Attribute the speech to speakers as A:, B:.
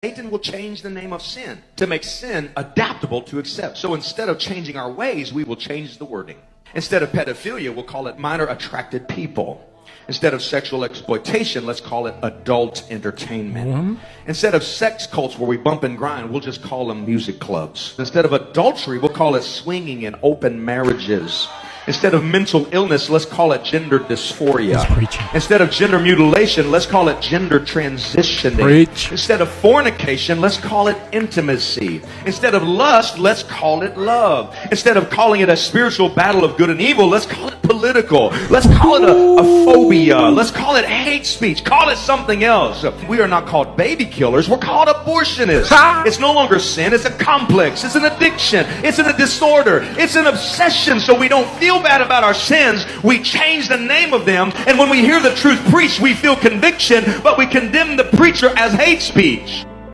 A: Satan will change the name of sin to make sin adaptable to accept. So instead of changing our ways, we will change the wording. Instead of pedophilia, we'll call it minor attracted people. Instead of sexual exploitation, let's call it adult entertainment. Instead of sex cults where we bump and grind, we'll just call them music clubs. Instead of adultery, we'll call it swinging and open marriages. Instead of mental illness, let's call it gender dysphoria. Instead of gender mutilation, let's call it gender transitioning.
B: Preach.
A: Instead of fornication, let's call it intimacy. Instead of lust, let's call it love. Instead of calling it a spiritual battle of good and evil, let's call it political. Let's call it a phobia. Let's call it hate speech. Call it something else. We are not called baby killers. We're called abortionists. It's no longer sin. It's a complex. It's an addiction. It's a disorder. It's an obsession. So we don't feel bad about our sins. We change the name of them. And when we hear the truth preached, we feel conviction, but we condemn the preacher as hate speech.